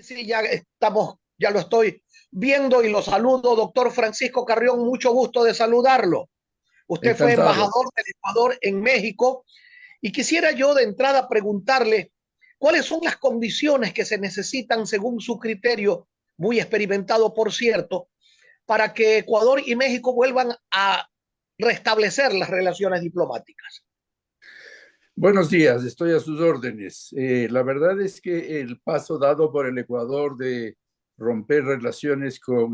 Sí, ya estamos, ya lo estoy viendo y lo saludo, doctor Francisco Carrión, mucho gusto de saludarlo. Usted fue Encantado. embajador del Ecuador en México y quisiera yo de entrada preguntarle cuáles son las condiciones que se necesitan según su criterio, muy experimentado por cierto, para que Ecuador y México vuelvan a restablecer las relaciones diplomáticas. Buenos días, estoy a sus órdenes. La verdad es que el paso dado por el Ecuador de romper relaciones con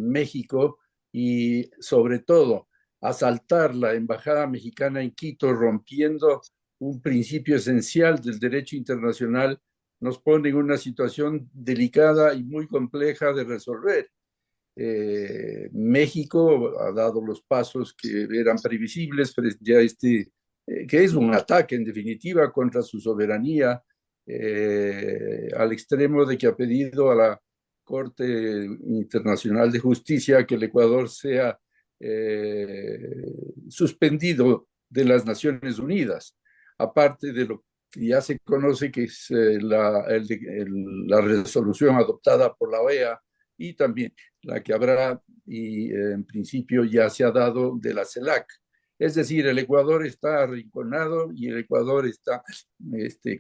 México y sobre todo asaltar la embajada mexicana en Quito, rompiendo un principio esencial del derecho internacional, nos pone en una situación delicada y muy compleja de resolver. México ha dado los pasos que eran previsibles frente a que es un ataque en definitiva contra su soberanía, al extremo de que ha pedido a la Corte Internacional de Justicia que el Ecuador sea suspendido de las Naciones Unidas, aparte de lo que ya se conoce que es la resolución adoptada por la OEA y también la que habrá y en principio ya se ha dado de la CELAC. Es decir, el Ecuador está arrinconado y el Ecuador está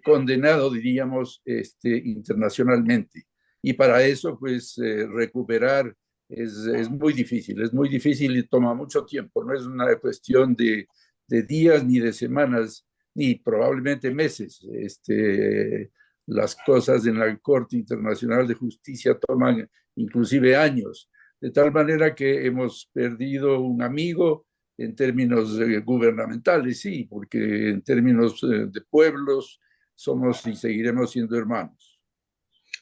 condenado, diríamos, internacionalmente. Y para eso, pues, recuperar es muy difícil y toma mucho tiempo. No es una cuestión de días ni de semanas, ni probablemente meses. Las cosas en la Corte Internacional de Justicia toman inclusive años, de tal manera que hemos perdido un amigo en términos gubernamentales, sí, porque en términos de pueblos somos y seguiremos siendo hermanos.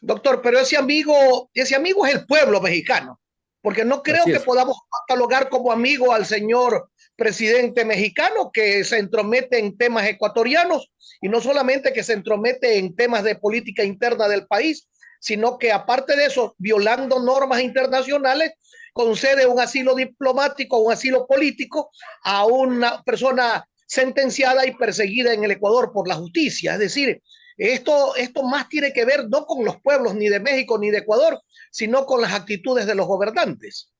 Doctor, pero ese amigo es el pueblo mexicano, porque no creo Así que es. podamos catalogar como amigo al señor presidente mexicano que se entromete en temas ecuatorianos y no solamente que se entromete en temas de política interna del país, sino que aparte de eso, violando normas internacionales, concede un asilo diplomático, un asilo político a una persona sentenciada y perseguida en el Ecuador por la justicia. Es decir, esto más tiene que ver no con los pueblos ni de México ni de Ecuador, sino con las actitudes de los gobernantes.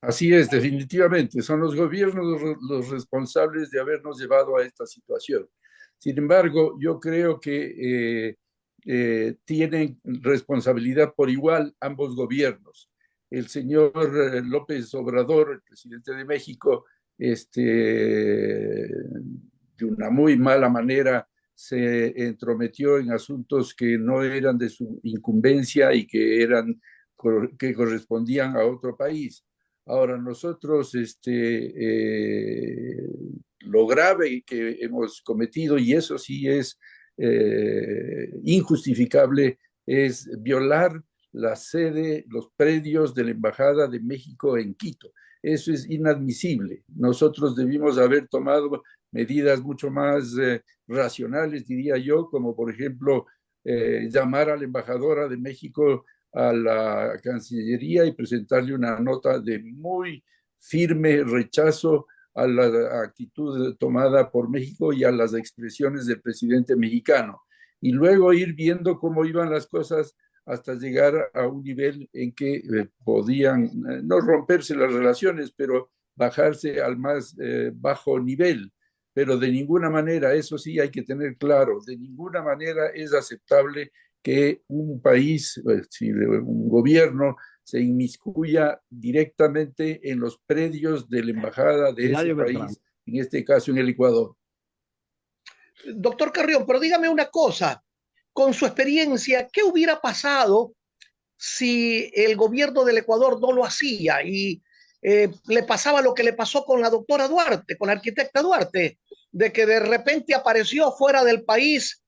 Así es, definitivamente. Son los gobiernos los responsables de habernos llevado a esta situación. Sin embargo, yo creo que tienen responsabilidad por igual ambos gobiernos. El señor López Obrador, el presidente de México, de una muy mala manera se entrometió en asuntos que no eran de su incumbencia y que correspondían a otro país. Ahora, nosotros, lo grave que hemos cometido, y eso sí es injustificable, es violar la sede, los predios de la Embajada de México en Quito. Eso es inadmisible. Nosotros debimos haber tomado medidas mucho más racionales, diría yo, como por ejemplo llamar a la embajadora de México a la Cancillería y presentarle una nota de muy firme rechazo a la actitud tomada por México y a las expresiones del presidente mexicano. Y luego ir viendo cómo iban las cosas hasta llegar a un nivel en que podían no romperse las relaciones, pero bajarse al más bajo nivel. Pero de ninguna manera, eso sí hay que tener claro, de ninguna manera es aceptable que un país, si un gobierno se inmiscuya directamente en los predios de la embajada de ese Eladio Beltrán. país, en este caso en el Ecuador. Doctor Carrión, pero dígame una cosa, con su experiencia, ¿qué hubiera pasado si el gobierno del Ecuador no lo hacía y le pasaba lo que le pasó con la doctora Duarte, con la arquitecta Duarte, de que de repente apareció fuera del país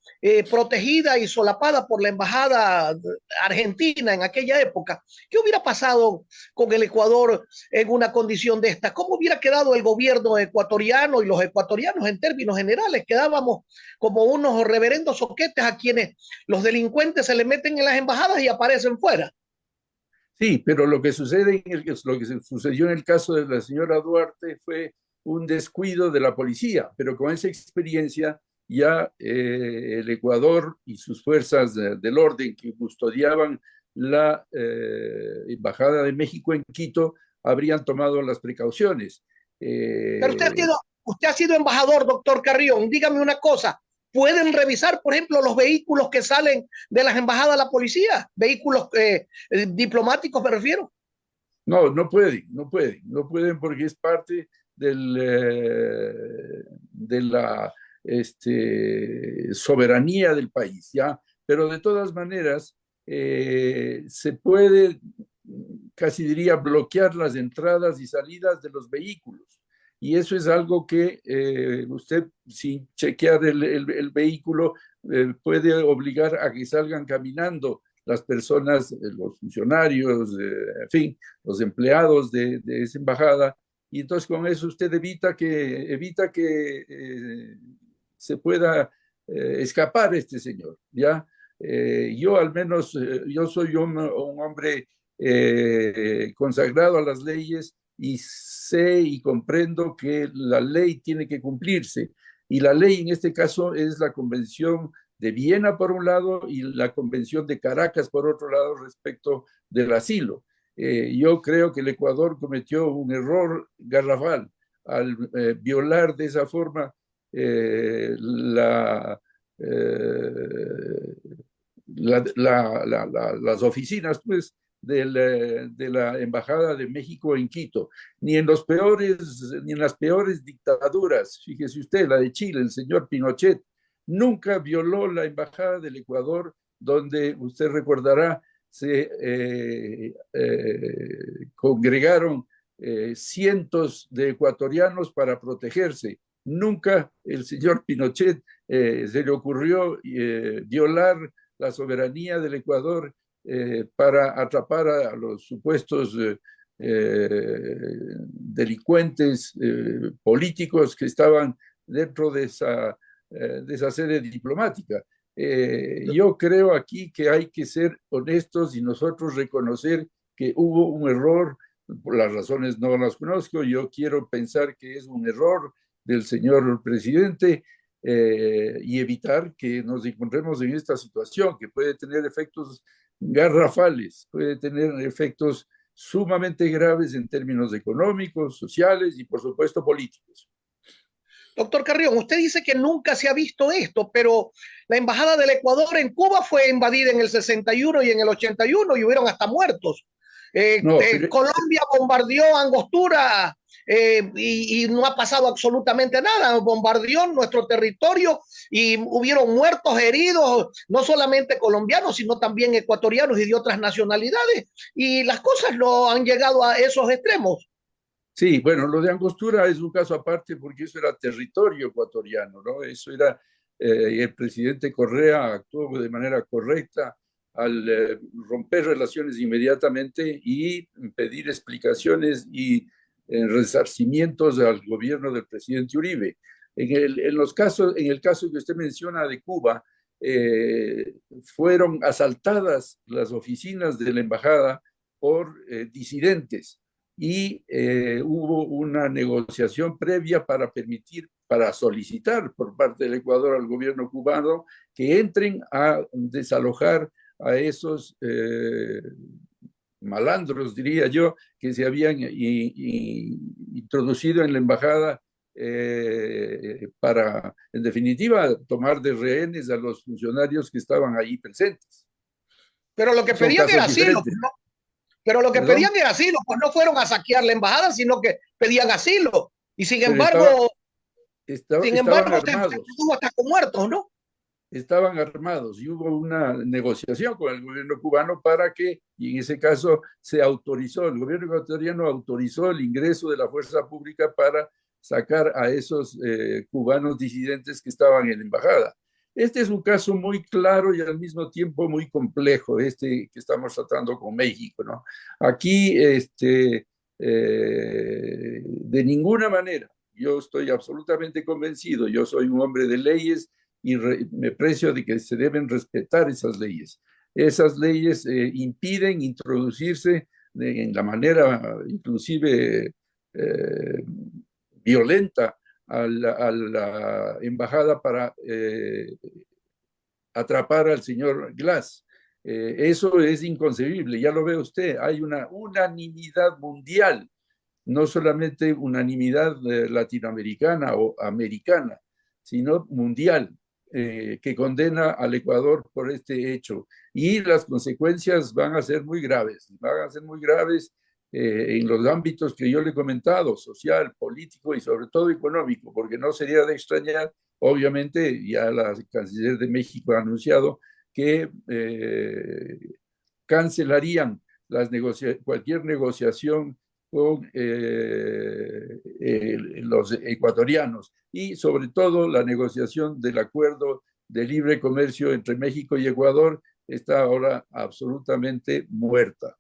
protegida y solapada por la embajada argentina en aquella época? ¿Qué hubiera pasado con el Ecuador en una condición de esta? ¿Cómo hubiera quedado el gobierno ecuatoriano y los ecuatorianos en términos generales? Quedábamos como unos reverendos soquetes a quienes los delincuentes se le meten en las embajadas y aparecen fuera. Sí, pero lo que sucedió en el caso de la señora Duarte fue un descuido de la policía, pero con esa experiencia ya el Ecuador y sus fuerzas del orden que custodiaban la Embajada de México en Quito habrían tomado las precauciones. Pero Eh, usted ha sido embajador, doctor Carrión. Dígame una cosa. ¿Pueden revisar, por ejemplo, los vehículos que salen de las embajadas de la policía? Vehículos diplomáticos, me refiero. no, no pueden porque es parte de la soberanía del país, ¿ya? Pero de todas maneras, se puede, casi diría, bloquear las entradas y salidas de los vehículos. Y eso es algo que usted, sin chequear el vehículo, puede obligar a que salgan caminando las personas, los funcionarios, en fin, los empleados de esa embajada, y entonces con eso usted evita que se pueda escapar este señor, ¿ya? Yo al menos, yo soy un hombre consagrado a las leyes y sé y comprendo que la ley tiene que cumplirse. Y la ley en este caso es la Convención de Viena por un lado y la Convención de Caracas por otro lado respecto del asilo. Yo creo que el Ecuador cometió un error garrafal al violar de esa forma eh, las oficinas pues, de la Embajada de México en Quito. Ni en las peores dictaduras, fíjese usted, la de Chile, el señor Pinochet, nunca violó la Embajada del Ecuador, donde usted recordará se congregaron cientos de ecuatorianos para protegerse. Nunca el señor Pinochet se le ocurrió violar la soberanía del Ecuador para atrapar a los supuestos delincuentes políticos que estaban dentro de esa sede diplomática. Yo creo aquí que hay que ser honestos y nosotros reconocer que hubo un error, por las razones no las conozco, yo quiero pensar que es un error del señor presidente y evitar que nos encontremos en esta situación que puede tener efectos garrafales, puede tener efectos sumamente graves en términos económicos, sociales y por supuesto políticos. Doctor Carrión, usted dice que nunca se ha visto esto, pero la embajada del Ecuador en Cuba fue invadida en el 61 y en el 81 y hubieron hasta muertos. No, pero Colombia bombardeó Angostura y no ha pasado absolutamente nada. Bombardeó nuestro territorio y hubieron muertos, heridos, no solamente colombianos, sino también ecuatorianos y de otras nacionalidades. Y las cosas no han llegado a esos extremos. sí, bueno, lo de Angostura es un caso aparte porque eso era territorio ecuatoriano, ¿no? Eso era, el presidente Correa actuó de manera correcta al romper relaciones inmediatamente y pedir explicaciones y resarcimientos al gobierno del presidente Uribe. En el caso que usted menciona de Cuba, fueron asaltadas las oficinas de la embajada por disidentes y hubo una negociación previa para permitir, para solicitar por parte del Ecuador al gobierno cubano que entren a desalojar a esos malandros, diría yo, que se habían introducido en la embajada para, en definitiva, tomar de rehenes a los funcionarios que estaban ahí presentes. Pero lo que Son pedían era casos asilo, diferentes. ¿no? Pero lo que ¿Perdón? pedían era asilo, pues no fueron a saquear la embajada, sino que pedían asilo. Y Pero sin estaban embargo, se armados. produjo hasta con muertos, ¿no? Estaban armados y hubo una negociación con el gobierno cubano para que, y en ese caso se autorizó, el gobierno ecuatoriano autorizó el ingreso de la fuerza pública para sacar a esos cubanos disidentes que estaban en la embajada. Este es un caso muy claro y al mismo tiempo muy complejo, este que estamos tratando con México, ¿no? Aquí, de ninguna manera, yo estoy absolutamente convencido, yo soy un hombre de leyes y me precio de que se deben respetar esas leyes. Esas leyes impiden introducirse en la manera inclusive violenta a la embajada para atrapar al señor Glass. Eso es inconcebible, ya lo ve usted, hay una unanimidad mundial, no solamente unanimidad latinoamericana o americana, sino mundial, que condena al Ecuador por este hecho. Y las consecuencias van a ser muy graves, en los ámbitos que yo le he comentado, social, político y sobre todo económico, porque no sería de extrañar, obviamente, ya la canciller de México ha anunciado que cancelarían cualquier negociación con los ecuatorianos y sobre todo la negociación del acuerdo de libre comercio entre México y Ecuador está ahora absolutamente muerta.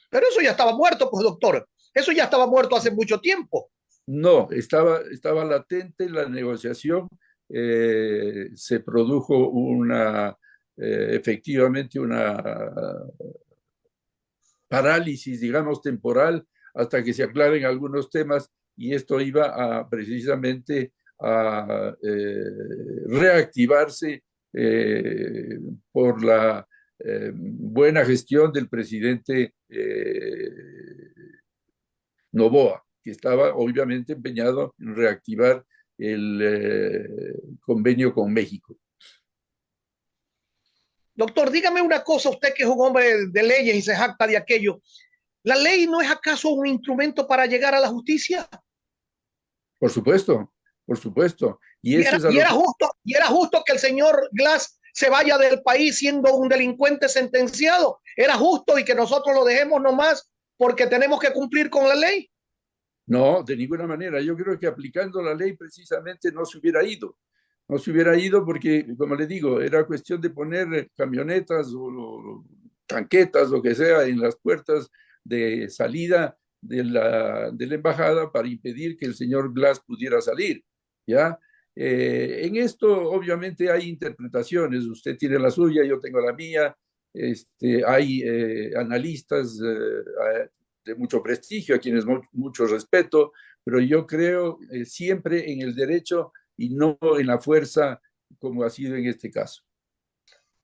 Pero eso ya estaba muerto, pues doctor. Eso ya estaba muerto hace mucho tiempo. No, estaba latente la negociación, se produjo efectivamente una parálisis, digamos, temporal hasta que se aclaren algunos temas y esto iba precisamente a reactivarse por la buena gestión del presidente Noboa, que estaba obviamente empeñado en reactivar el convenio con México. Doctor, dígame una cosa, usted que es un hombre de leyes y se jacta de aquello. ¿La ley no es acaso un instrumento para llegar a la justicia? Por supuesto, por supuesto. Y Y eso era, es a y lo era que... justo, y era justo que el señor Glass se vaya del país siendo un delincuente sentenciado. Era justo y que nosotros lo dejemos nomás porque tenemos que cumplir con la ley. No, de ninguna manera. Yo creo que aplicando la ley precisamente no se hubiera ido. No se hubiera ido porque, como le digo, era cuestión de poner camionetas o tanquetas, lo que sea, en las puertas de salida de la embajada para impedir que el señor Glass pudiera salir, ¿ya? En esto, obviamente, hay interpretaciones. Usted tiene la suya, yo tengo la mía. Hay analistas de mucho prestigio, a quienes mucho respeto, pero yo creo siempre en el derecho y no en la fuerza como ha sido en este caso.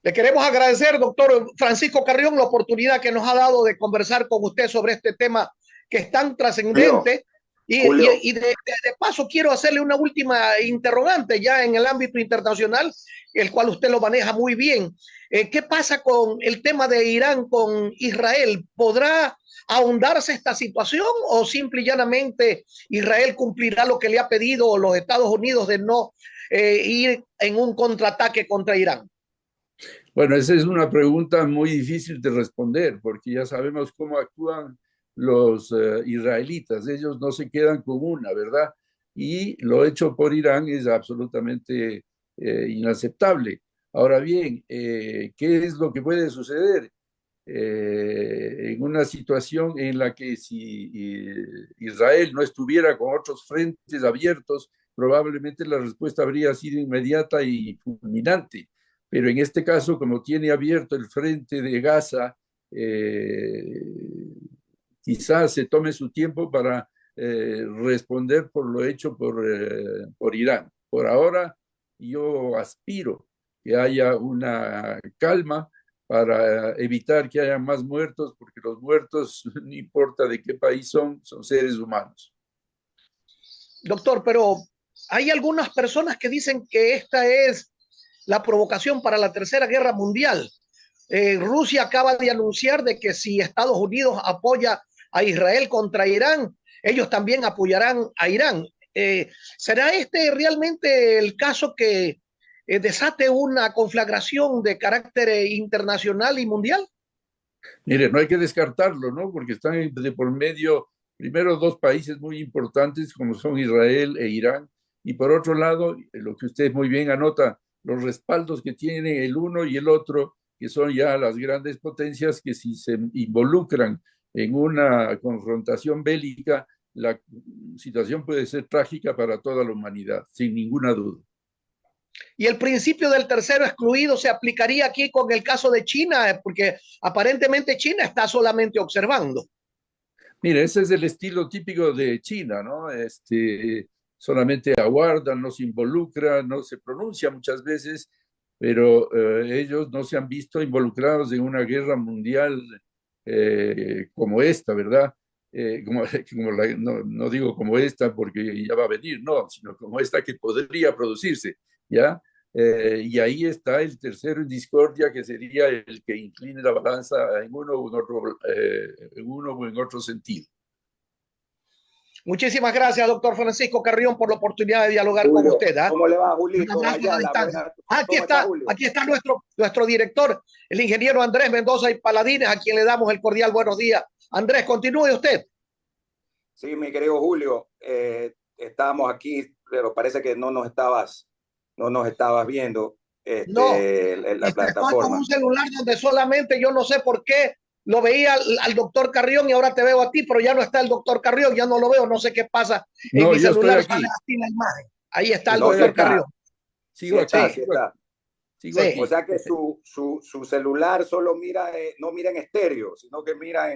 Le queremos agradecer, doctor Francisco Carrión, la oportunidad que nos ha dado de conversar con usted sobre este tema que es tan trascendente. De paso, quiero hacerle una última interrogante ya en el ámbito internacional, el cual usted lo maneja muy bien. ¿Qué pasa con el tema de Irán con Israel? ¿Podrá ahondarse esta situación o simple y llanamente Israel cumplirá lo que le ha pedido los Estados Unidos de no ir en un contraataque contra Irán? Bueno, esa es una pregunta muy difícil de responder porque ya sabemos cómo actúan los israelitas. Ellos no se quedan con una, ¿verdad? Y lo hecho por Irán es absolutamente inaceptable. Ahora bien, ¿qué es lo que puede suceder? En una situación en la que si Israel no estuviera con otros frentes abiertos, probablemente la respuesta habría sido inmediata y fulminante. Pero en este caso, como tiene abierto el frente de Gaza, eh, quizás se tome su tiempo para responder por lo hecho por Irán. Por ahora, yo aspiro que haya una calma para evitar que haya más muertos, porque los muertos, no importa de qué país son seres humanos. Doctor, pero hay algunas personas que dicen que esta es la provocación para la Tercera Guerra Mundial. Rusia acaba de anunciar de que si Estados Unidos apoya a Israel contra Irán, ellos también apoyarán a Irán. ¿Será este realmente el caso que desate una conflagración de carácter internacional y mundial? Mire, no hay que descartarlo, ¿no? Porque están de por medio, primero, dos países muy importantes como son Israel e Irán, y por otro lado, lo que usted muy bien anota, los respaldos que tienen el uno y el otro, que son ya las grandes potencias que si se involucran en una confrontación bélica, la situación puede ser trágica para toda la humanidad, sin ninguna duda. Y el principio del tercero excluido se aplicaría aquí con el caso de China, porque aparentemente China está solamente observando. Mire, ese es el estilo típico de China, ¿no? solamente aguardan, no se involucran, no se pronuncia muchas veces, pero ellos no se han visto involucrados en una guerra mundial como esta, ¿verdad? No digo como esta porque ya va a venir, no, sino como esta que podría producirse, ¿ya? Y ahí está el tercero en discordia, que sería el que incline la balanza en uno o en otro sentido. Muchísimas gracias, doctor Francisco Carrión, por la oportunidad de dialogar con Julio, usted. ¿cómo le va, Un Julito? abrazo a la Ayala, distancia. buenas. ¿Cómo está, Julio? Aquí está nuestro director, el ingeniero Andrés Mendoza y Paladines, a quien le damos el cordial buenos días. Andrés, continúe usted. Sí, mi querido Julio, estábamos aquí, pero parece que no nos estabas viendo No, en la estoy con un plataforma. celular donde solamente yo no sé por qué lo veía al doctor Carrión y ahora te veo a ti, pero ya no está el doctor Carrión, ya no lo veo, no sé qué pasa. En No, mi yo estoy celular sale aquí, así la imagen. Ahí está el No, estoy sí doctor aquí, Carrión. está, sigo aquí, Sí, sí está. sigo sí. O aquí. sea que su celular solo mira, no mira en estéreo, sino que mira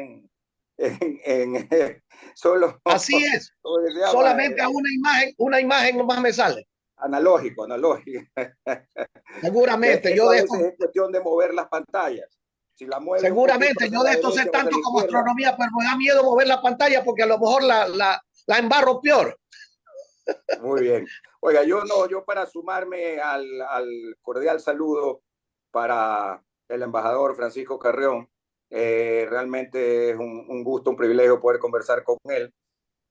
solo, Así es. ¿cómo se llama? Solamente a una imagen nomás me sale. Analógico, analógico. Seguramente, yo Eso a de esto, veces es cuestión de mover las pantallas. Si la mueves un poquito seguramente, hacia yo la de esto sé derecha o hacia tanto la como izquierda. astronomía, pero me da miedo mover la pantalla porque a lo mejor la embarro peor. Muy bien. Oiga, yo para sumarme al cordial saludo para el embajador Francisco Carrión, realmente es un gusto, un privilegio poder conversar con él,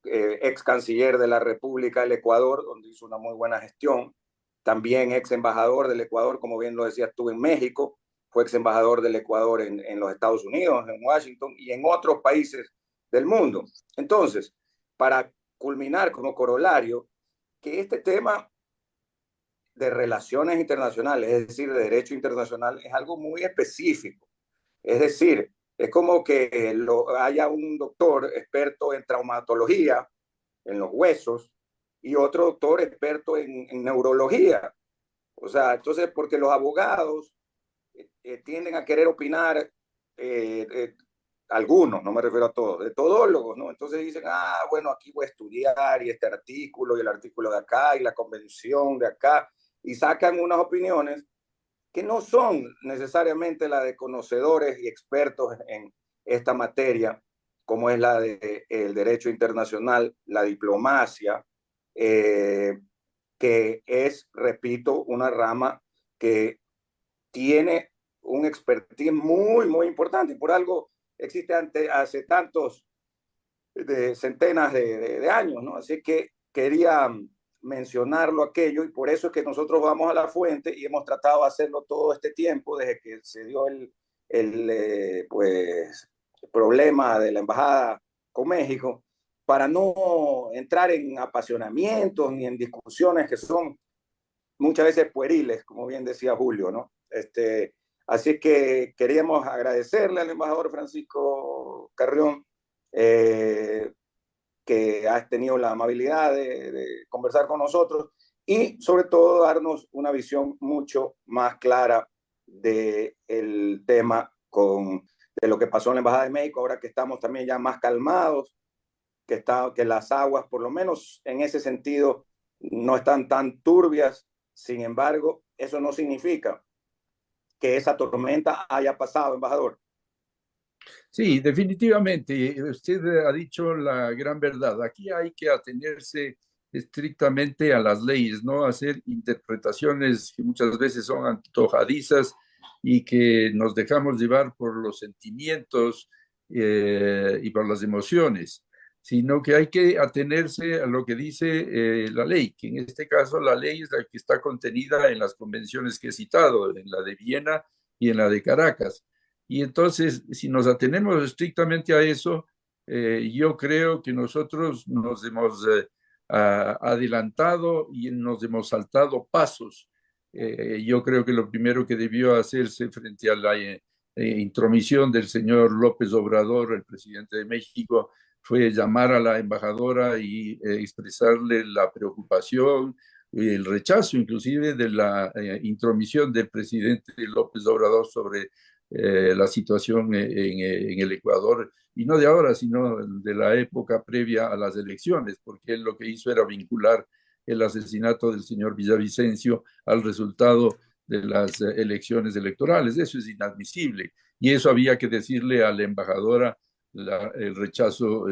ex canciller de la República del Ecuador, donde hizo una muy buena gestión, también ex embajador del Ecuador, como bien lo decías tú, en México, fue ex embajador del Ecuador en los Estados Unidos, en Washington y en otros países del mundo. Entonces, para culminar como corolario, que este tema de relaciones internacionales, es decir, de derecho internacional, es algo muy específico. Es decir, es como que haya un doctor experto en traumatología, en los huesos, y otro doctor experto en neurología. O sea, entonces, porque los abogados tienden a querer opinar, algunos, no me refiero a todos, de todólogos, ¿no? Entonces dicen, bueno, aquí voy a estudiar y este artículo y el artículo de acá y la convención de acá, y sacan unas opiniones que no son necesariamente la de conocedores y expertos en esta materia, como es la del derecho internacional, la diplomacia, eh, que es, repito, una rama que tiene un expertise muy, muy importante y por algo existe hace tantos centenas de años, ¿no? Así que quería mencionarlo aquello y por eso es que nosotros vamos a la fuente y hemos tratado de hacerlo todo este tiempo desde que se dio pues, problema de la embajada con México para no entrar en apasionamientos ni en discusiones que son muchas veces pueriles, como bien decía Julio, ¿no? Así que queríamos agradecerle al embajador Francisco Carrión eh, que has tenido la amabilidad de conversar con nosotros y sobre todo darnos una visión mucho más clara del tema de lo que pasó en la Embajada de México, ahora que estamos también ya más calmados, que las aguas, por lo menos en ese sentido, no están tan turbias. Sin embargo, eso no significa que esa tormenta haya pasado, embajador. Sí, definitivamente. Usted ha dicho la gran verdad. Aquí hay que atenerse estrictamente a las leyes, no hacer interpretaciones que muchas veces son antojadizas y que nos dejamos llevar por los sentimientos y por las emociones, sino que hay que atenerse a lo que dice la ley, que en este caso la ley es la que está contenida en las convenciones que he citado, en la de Viena y en la de Caracas. Y entonces, si nos atenemos estrictamente a eso, yo creo que nosotros nos hemos adelantado y nos hemos saltado pasos. Yo creo que lo primero que debió hacerse frente a la intromisión del señor López Obrador, el presidente de México, fue llamar a la embajadora y expresarle la preocupación y el rechazo inclusive de la intromisión del presidente López Obrador sobre la situación en el Ecuador, y no de ahora, sino de la época previa a las elecciones, porque él lo que hizo era vincular el asesinato del señor Villavicencio al resultado de las elecciones electorales. Eso es inadmisible. Y eso había que decirle a la embajadora el rechazo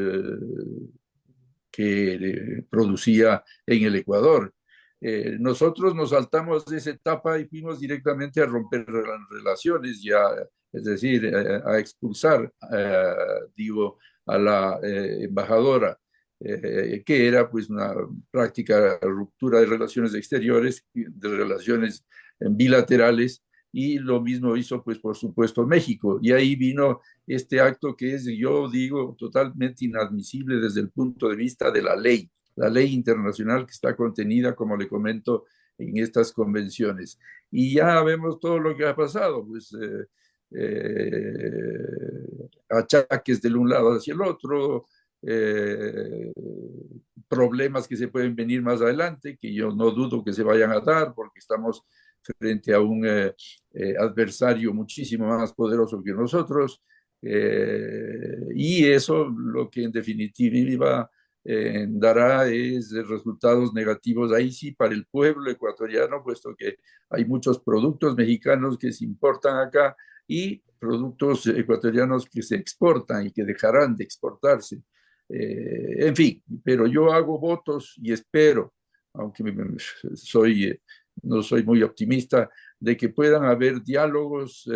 que producía en el Ecuador. Nosotros nos saltamos de esa etapa y fuimos directamente a romper relaciones, ya, es decir, a expulsar, digo, a la embajadora, que era pues una práctica ruptura de relaciones exteriores, de relaciones bilaterales, y lo mismo hizo pues por supuesto México. Y ahí vino este acto que es, yo digo, totalmente inadmisible desde el punto de vista de la ley internacional que está contenida, como le comento, en estas convenciones. Y ya vemos todo lo que ha pasado, pues achaques del un lado hacia el otro, problemas que se pueden venir más adelante, que yo no dudo que se vayan a dar, porque estamos frente a un adversario muchísimo más poderoso que nosotros, y eso lo que en definitiva dará es resultados negativos ahí sí para el pueblo ecuatoriano, puesto que hay muchos productos mexicanos que se importan acá y productos ecuatorianos que se exportan y que dejarán de exportarse. En fin, pero yo hago votos y espero, aunque soy, no soy muy optimista, de que puedan haber diálogos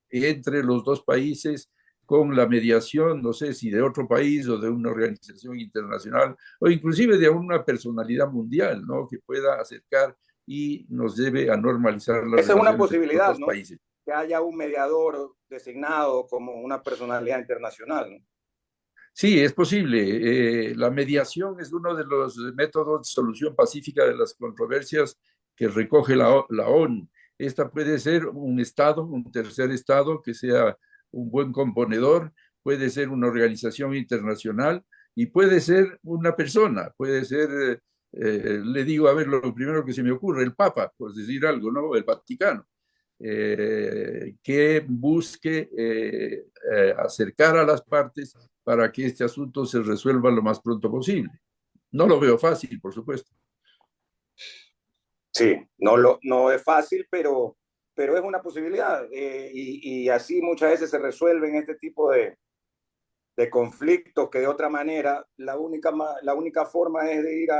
entre los dos países con la mediación, no sé si de otro país o de una organización internacional o inclusive de una personalidad mundial, ¿no? Que pueda acercar y nos lleve a normalizar las Esa es una relaciones entre los posibilidad, dos ¿no? países. Que haya un mediador designado como una personalidad internacional, ¿no? Sí, es posible. La mediación es uno de los métodos de solución pacífica de las controversias que recoge la ONU. Esta puede ser un Estado, un tercer Estado que sea un buen componedor, puede ser una organización internacional y puede ser una persona, puede ser, le digo, a ver, lo primero que se me ocurre, el Papa, por decir algo, ¿no? El Vaticano. Que busque acercar a las partes para que este asunto se resuelva lo más pronto posible. No lo veo fácil, por supuesto. Sí, no es fácil, pero es una posibilidad. Y así muchas veces se resuelven este tipo de conflictos que de otra manera la única forma es de ir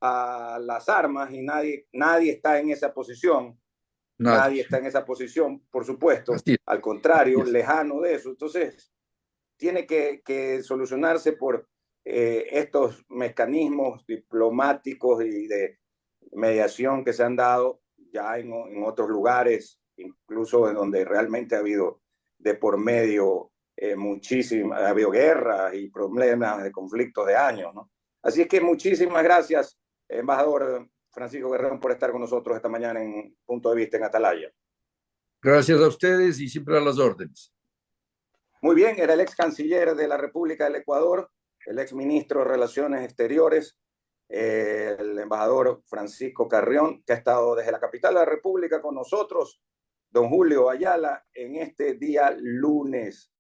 a las armas y nadie está en esa posición. Nadie. Nadie está en esa posición, por supuesto. Así es. Al contrario, Así es. lejano de eso. Entonces, tiene que solucionarse por estos mecanismos diplomáticos y de mediación que se han dado ya en otros lugares, incluso en donde realmente ha habido de por medio ha habido guerras y problemas de conflictos de años, ¿no? Así es que muchísimas gracias, embajador Francisco Guerrero, por estar con nosotros esta mañana en Punto de Vista en Atalaya. Gracias a ustedes y siempre a las órdenes. Muy bien, era el ex canciller de la República del Ecuador, el ex ministro de Relaciones Exteriores, el embajador Francisco Carrión, que ha estado desde la capital de la República con nosotros, don Julio Ayala, en este día lunes